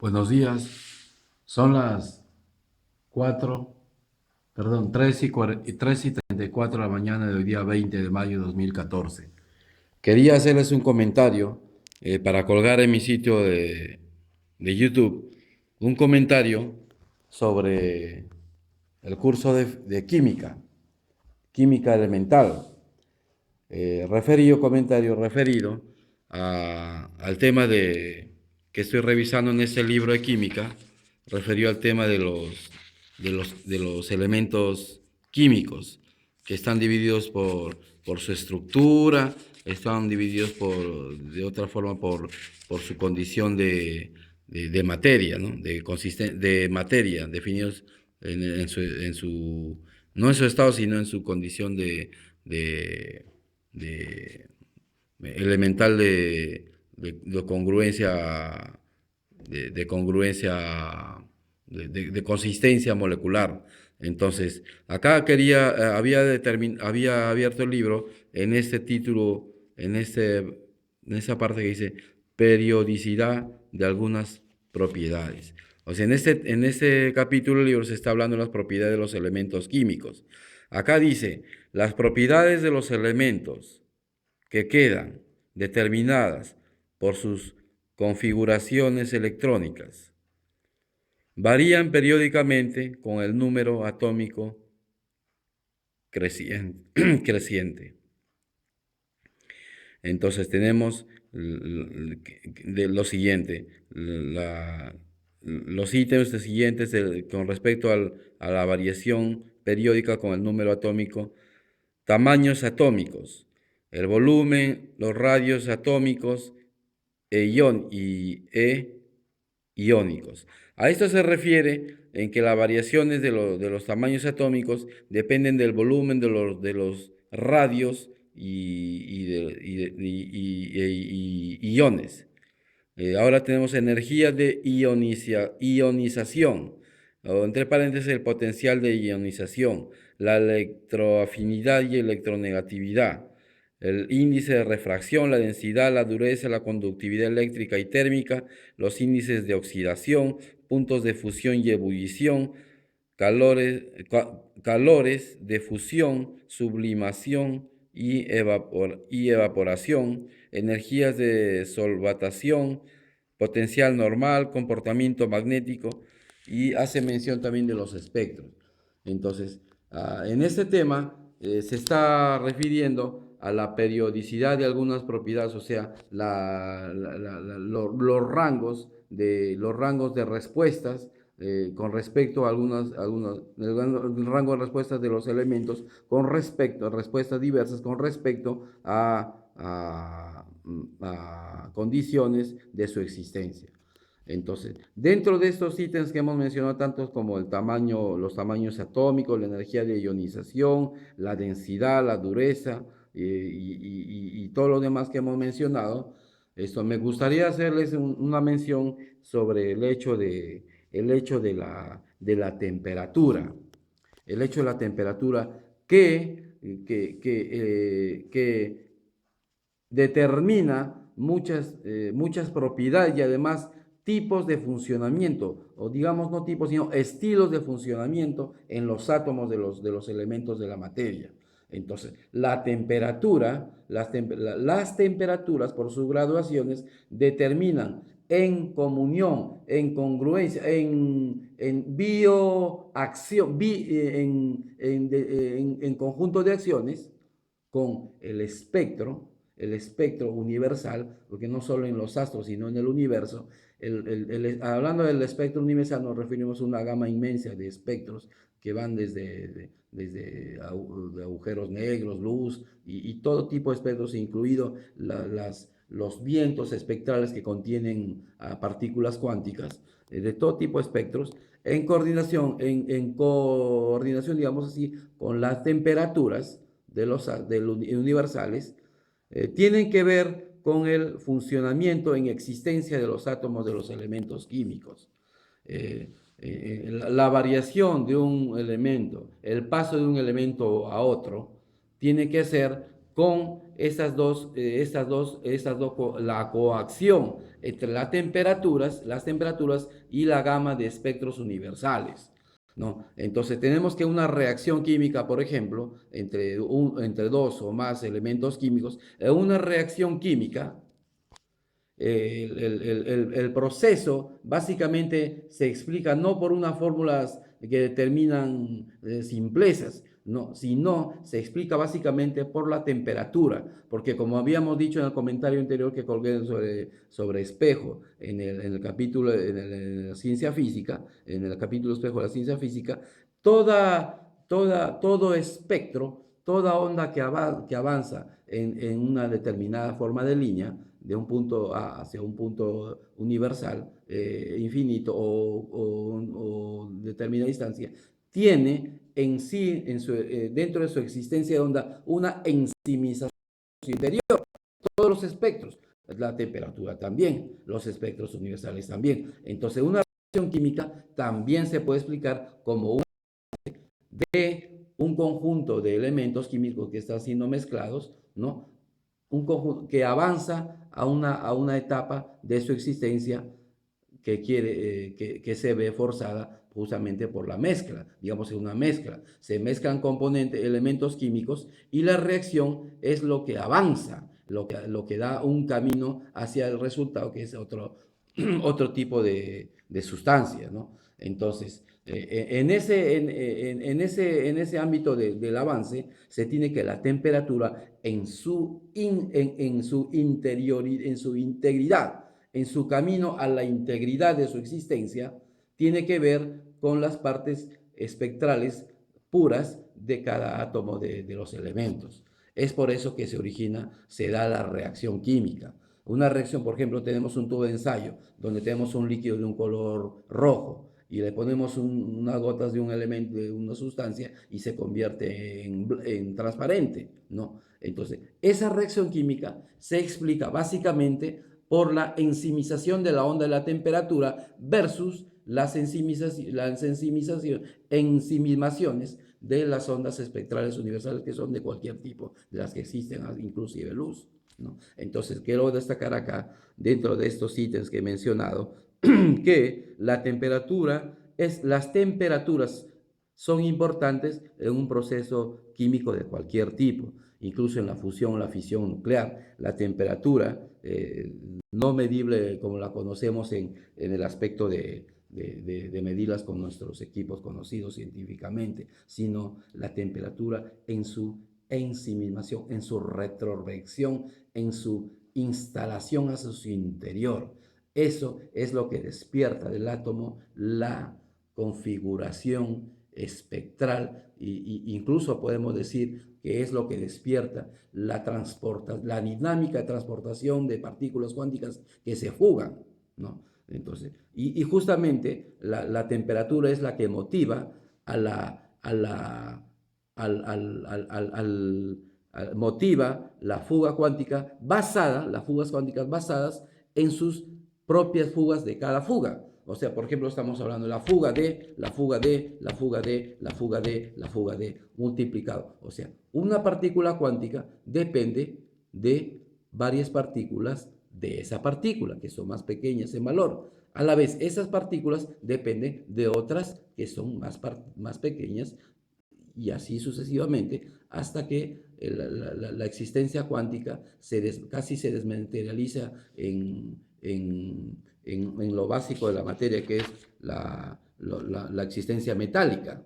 Buenos días. Son las 4, perdón, 3:34 de la mañana del día 20 de mayo de 2014. Quería hacerles un comentario para colgar en mi sitio de YouTube, un comentario sobre el curso de química elemental. Comentario referido al tema que estoy revisando en este libro de química, referido al tema de los elementos químicos, que están divididos por su estructura, están divididos de otra forma por su condición de materia, ¿no? De materia, definidos no en su estado, sino en su condición de, de elemental de congruencia, de congruencia, de consistencia molecular. Entonces, acá había abierto el libro en este título, en esa parte que dice periodicidad de algunas propiedades. O sea, en este capítulo del libro se está hablando de las propiedades de los elementos químicos. Acá dice, las propiedades de los elementos que quedan determinadas por sus configuraciones electrónicas varían periódicamente con el número atómico creciente. Entonces tenemos lo siguiente, los ítems siguientes con respecto a la variación periódica con el número atómico: tamaños atómicos, el volumen, los radios atómicos e iónicos. A esto se refiere en que las variaciones de los tamaños atómicos dependen del volumen de los radios y iones. Ahora tenemos energía de ionización, o entre paréntesis el potencial de ionización, la electroafinidad y electronegatividad, el índice de refracción, la densidad, la dureza, la conductividad eléctrica y térmica, los índices de oxidación, puntos de fusión y ebullición, calores de fusión, sublimación y evaporación, energías de solvatación, potencial normal, comportamiento magnético, y hace mención también de los espectros. Entonces, en este tema se está refiriendo a la periodicidad de algunas propiedades, o sea, los rangos de respuestas con respecto a el rango de respuestas de los elementos con respecto a respuestas diversas con respecto a condiciones de su existencia. Entonces, dentro de estos ítems que hemos mencionado, tantos como los tamaños atómicos, la energía de ionización, la densidad, la dureza y todo lo demás que hemos mencionado, me gustaría hacerles una mención sobre el hecho de la temperatura. El hecho de la temperatura que determina muchas propiedades y además tipos de funcionamiento, o digamos no tipos, sino estilos de funcionamiento en los átomos de los elementos de la materia. Entonces, las temperaturas por sus graduaciones determinan en comunión, en congruencia, en bioacción, en conjunto de acciones con el espectro universal, porque no solo en los astros, sino en el universo. Hablando del espectro universal, nos referimos a una gama inmensa de espectros que van desde agujeros negros, luz y todo tipo de espectros, incluido los vientos espectrales que contienen partículas cuánticas, de todo tipo de espectros, en coordinación, digamos así, con las temperaturas universales, tienen que ver con el funcionamiento en existencia de los átomos de los elementos químicos. La variación de un elemento, el paso de un elemento a otro, tiene que ser con la coacción entre las temperaturas y la gama de espectros universales, ¿no? Entonces tenemos que una reacción química, por ejemplo, entre dos o más elementos químicos, una reacción química, el proceso básicamente se explica no por unas fórmulas que determinan simplezas, no, sino se explica básicamente por la temperatura, porque como habíamos dicho en el comentario anterior que colgué sobre espejo en el capítulo en la ciencia física, en el capítulo espejo de la ciencia física, todo espectro, toda onda que avanza en una determinada forma de línea, de un punto A hacia un punto universal, infinito o determinada distancia, tiene en sí, dentro de su existencia de onda, una enzimización interior. Todos los espectros, la temperatura también, los espectros universales también. Entonces, una reacción química también se puede explicar como un conjunto de elementos químicos que están siendo mezclados, ¿no? Un conjunto que avanza a una etapa de su existencia que se ve forzada justamente por la mezcla, digamos es una mezcla, se mezclan componentes, elementos químicos y la reacción es lo que avanza, lo que da un camino hacia el resultado que es otro tipo de sustancia, ¿no? Entonces, en ese ámbito del avance, se tiene que la temperatura en su integridad, en su camino a la integridad de su existencia, tiene que ver con las partes espectrales puras de cada átomo de los elementos. Es por eso que se da la reacción química. Una reacción, por ejemplo, tenemos un tubo de ensayo donde tenemos un líquido de un color rojo y le ponemos unas gotas de un elemento, de una sustancia y se convierte en transparente, ¿no? Entonces, esa reacción química se explica básicamente por la enzimización de la onda de la temperatura versus las enzimaciones de las ondas espectrales universales que son de cualquier tipo, de las que existen, inclusive luz, ¿no? Entonces, quiero destacar acá, dentro de estos ítems que he mencionado, que las temperaturas son importantes en un proceso químico de cualquier tipo, incluso en la fusión o la fisión nuclear. La temperatura, no medible como la conocemos en el aspecto de medirlas con nuestros equipos conocidos científicamente, sino la temperatura en su ensimismación, en su retroreacción, en su instalación hacia su interior. Eso es lo que despierta del átomo la configuración espectral incluso podemos decir que es lo que despierta la dinámica de transportación de partículas cuánticas que se fugan, ¿no? Entonces, justamente la temperatura es la que motiva a motiva las fugas cuánticas basadas en sus propias fugas de cada fuga. O sea, por ejemplo, estamos hablando de la fuga de, la fuga de, la fuga de, la fuga de, la fuga de, multiplicado. O sea, una partícula cuántica depende de varias partículas de esa partícula, que son más pequeñas en valor. A la vez, esas partículas dependen de otras que son más pequeñas y así sucesivamente, hasta que la existencia cuántica casi se desmaterializa en lo básico de la materia, que es la existencia metálica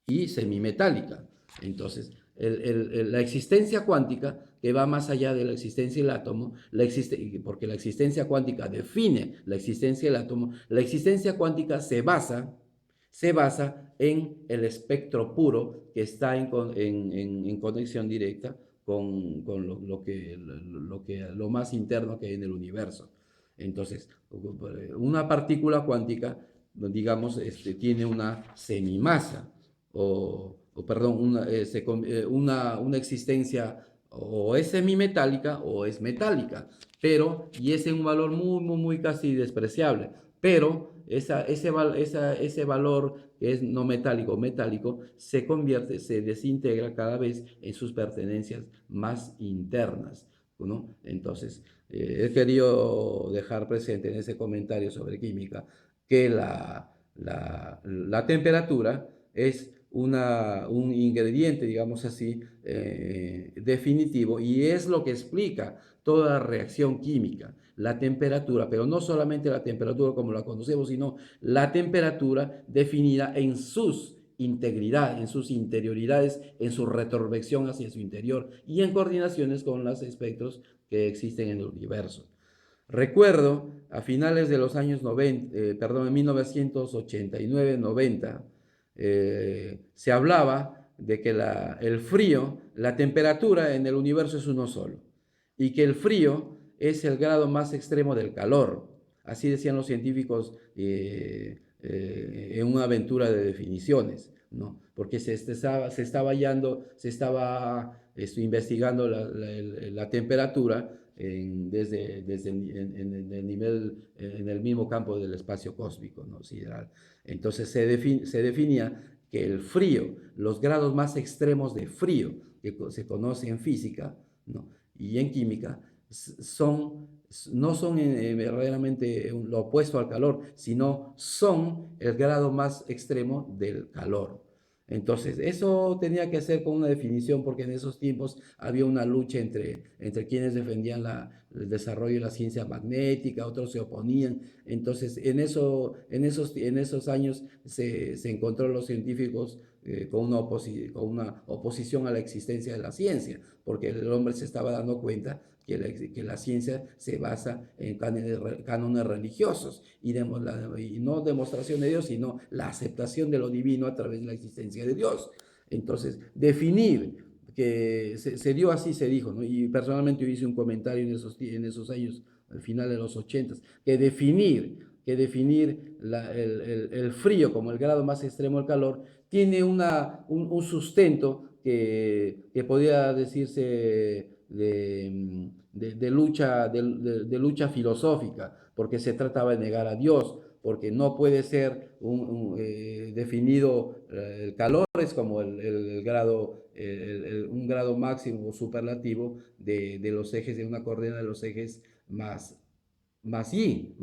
y semimetálica. Entonces, la existencia cuántica, que va más allá de la existencia del átomo, porque la existencia cuántica define la existencia del átomo, la existencia cuántica se basa en el espectro puro que está en conexión directa con lo más interno que hay en el universo. Entonces, una partícula cuántica, digamos, tiene una semimasa, perdón, una existencia o es semimetálica o es metálica, y es en un valor muy, muy, muy casi despreciable, pero ese valor que es no metálico o metálico se desintegra cada vez en sus pertenencias más internas, ¿no? Entonces, he querido dejar presente en ese comentario sobre química que la temperatura es un ingrediente, digamos así, definitivo, y es lo que explica toda reacción química, la temperatura, pero no solamente la temperatura como la conocemos, sino la temperatura definida en sus integridad, en sus interioridades, en su retrospección hacia su interior y en coordinaciones con los espectros que existen en el universo. Recuerdo a finales de los años 90, perdón, en 1989-90, se hablaba de que el frío, la temperatura en el universo es uno solo y que el frío es el grado más extremo del calor. Así decían los científicos en una aventura de definiciones, ¿no? Porque se estaba hallando, se estaba investigando la temperatura desde en el nivel, en el mismo campo del espacio cósmico, ¿no? Sideral. Entonces se definía que el frío, los grados más extremos de frío que se conoce en física, ¿no? Y en química, son, no son verdaderamente lo opuesto al calor, sino son el grado más extremo del calor. Entonces, eso tenía que ser con una definición porque en esos tiempos había una lucha entre quienes defendían el desarrollo de la ciencia magnética, otros se oponían. Entonces, en esos años se encontró los científicos con una oposición a la existencia de la ciencia, porque el hombre se estaba dando cuenta que la ciencia se basa en cánones religiosos y no demostración de Dios, sino la aceptación de lo divino a través de la existencia de Dios. Entonces, definir que se dio así, se dijo, ¿no? Y personalmente yo hice un comentario en esos años, al final de los 80, que definir el frío como el grado más extremo del calor tiene un sustento que podría decirse de lucha filosófica, porque se trataba de negar a Dios, porque no puede ser definido el calor, es como el grado, un grado máximo o superlativo de los ejes, de una coordenada de los ejes más Y,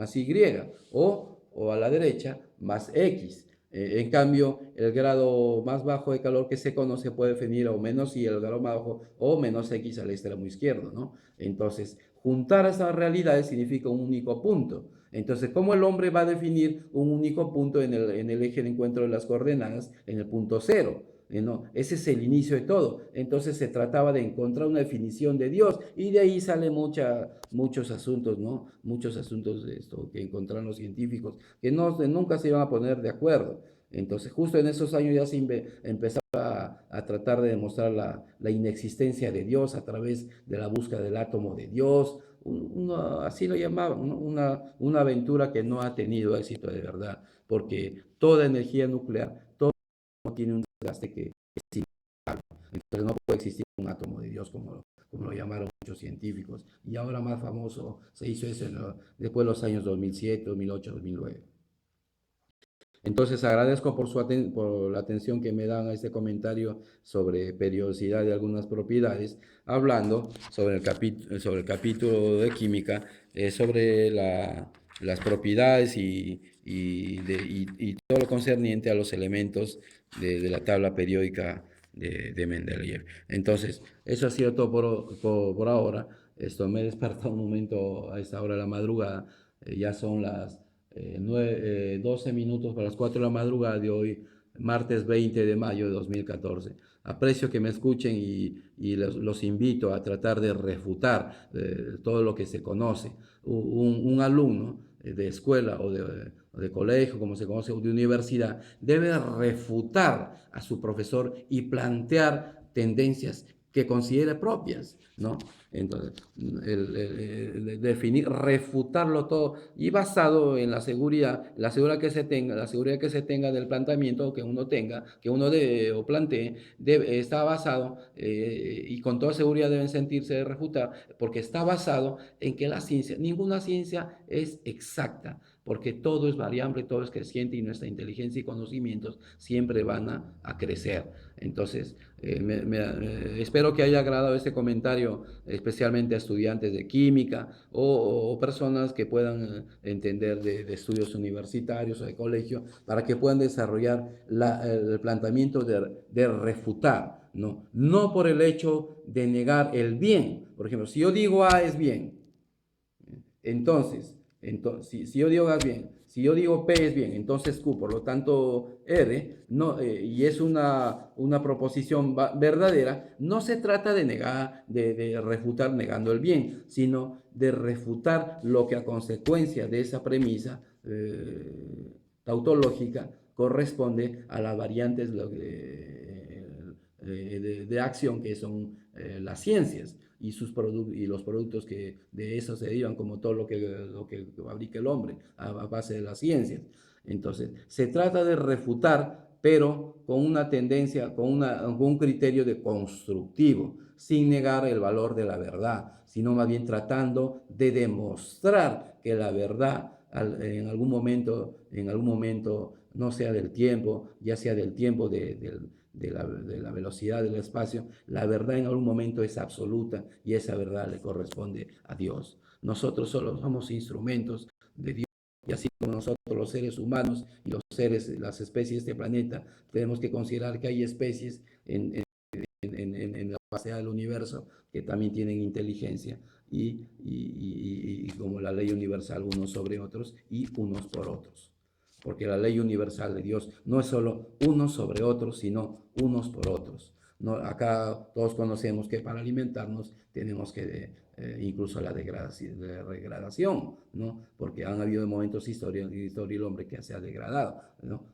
o a la derecha, más X. En cambio, el grado más bajo de calor que se conoce puede definir o menos Y, el grado más bajo, o menos X al extremo izquierdo, ¿no? Entonces, juntar esas realidades significa un único punto. Entonces, ¿cómo el hombre va a definir un único punto en el eje de encuentro de las coordenadas, en el punto cero? ¿No? Ese es el inicio de todo. Entonces se trataba de encontrar una definición de Dios y de ahí salen muchos asuntos, ¿no? Muchos asuntos de esto que encontraron los científicos que nunca se iban a poner de acuerdo. Entonces justo en esos años ya se empezaba a tratar de demostrar la inexistencia de Dios a través de la búsqueda del átomo de Dios. Así lo llamaban, ¿no? Una aventura que no ha tenido éxito de verdad, porque toda energía nuclear, todo tiene un desgaste que es inevitable. Entonces no puede existir un átomo de Dios como lo llamaron muchos científicos. Y ahora más famoso se hizo eso después de los años 2007, 2008, 2009. Entonces agradezco por la atención que me dan a este comentario sobre periodicidad de algunas propiedades, hablando sobre el capítulo de química, sobre las propiedades y todo lo concerniente a los elementos de la tabla periódica de Mendeleev. Entonces, eso ha sido todo por ahora. Me he despertado un momento a esta hora de la madrugada. Ya son las 12 minutos para las 4 de la madrugada de hoy, martes 20 de mayo de 2014. Aprecio que me escuchen y los invito a tratar de refutar todo lo que se conoce. Un alumno de escuela o de colegio, como se conoce, o de universidad, debe refutar a su profesor y plantear tendencias que considere propias, ¿no? Entonces, definir, refutarlo todo y basado en la seguridad que se tenga del planteamiento que uno tenga, que uno de, o plantee, está basado y con toda seguridad deben sentirse refutar porque está basado en que la ciencia, ninguna ciencia es exacta, porque todo es variable, todo es creciente y nuestra inteligencia y conocimientos siempre van a crecer. Entonces, espero que haya agradado este comentario, especialmente a estudiantes de química o personas que puedan entender de estudios universitarios o de colegio, para que puedan desarrollar el planteamiento de refutar, ¿no? No por el hecho de negar el bien. Por ejemplo, si yo digo A es bien, entonces, si yo digo A es bien, si yo digo P es bien, entonces Q, por lo tanto R, no, y es una proposición verdadera, no se trata de negar, de refutar negando el bien, sino de refutar lo que a consecuencia de esa premisa tautológica corresponde a las variantes de acción que son las ciencias y los productos que de eso se derivan, como todo lo que fabrica el hombre a base de las ciencias. Entonces, se trata de refutar, pero con una tendencia, con un criterio de constructivo, sin negar el valor de la verdad, sino más bien tratando de demostrar que la verdad en algún momento, no sea del tiempo, ya sea del tiempo de la velocidad del espacio, la verdad en algún momento es absoluta y esa verdad le corresponde a Dios. Nosotros solo somos instrumentos de Dios y así como nosotros los seres humanos y las especies de este planeta, tenemos que considerar que hay especies en la base del universo que también tienen inteligencia y como la ley universal unos sobre otros y unos por otros. Porque la ley universal de Dios no es solo unos sobre otros, sino unos por otros. No, acá todos conocemos que para alimentarnos tenemos que incluso la degradación, ¿no? Porque han habido momentos en la historia del hombre que se ha degradado, ¿no?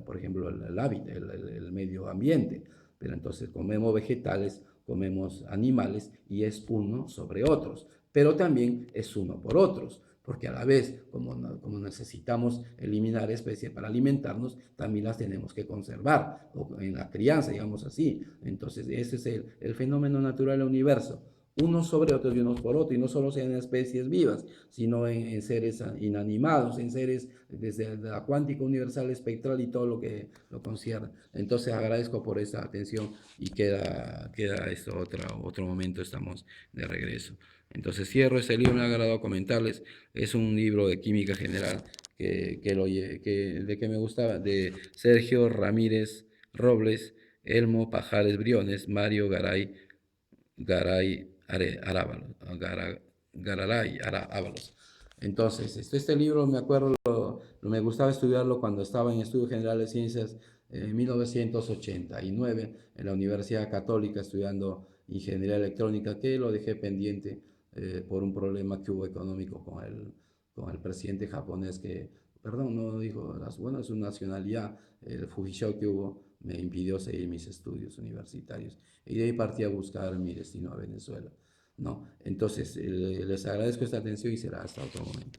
Por ejemplo, el hábitat, el medio ambiente. Pero entonces comemos vegetales, comemos animales y es uno sobre otros, pero también es uno por otros, porque a la vez, como necesitamos eliminar especies para alimentarnos, también las tenemos que conservar, o en la crianza, digamos así. Entonces, ese es el fenómeno natural del universo, unos sobre otros y unos por otros, y no solo en especies vivas, sino en seres inanimados, en seres desde la cuántica universal espectral y todo lo que lo concierne. Entonces agradezco por esa atención y queda esto otro momento, estamos de regreso. Entonces cierro este libro, me ha agradado comentarles, es un libro de química general de que me gustaba, de Sergio Ramírez Robles, Elmo Pajares Briones, Mario Garay Ábalos. Entonces, este libro me acuerdo, me gustaba estudiarlo cuando estaba en Estudio General de Ciencias en 1989 en la Universidad Católica estudiando Ingeniería Electrónica, que lo dejé pendiente por un problema que hubo económico con el presidente japonés que, perdón, no dijo, bueno, su nacionalidad, el Fujisho que hubo, me impidió seguir mis estudios universitarios. Y de ahí partí a buscar mi destino a Venezuela, ¿no? Entonces, les agradezco esta atención y será hasta otro momento.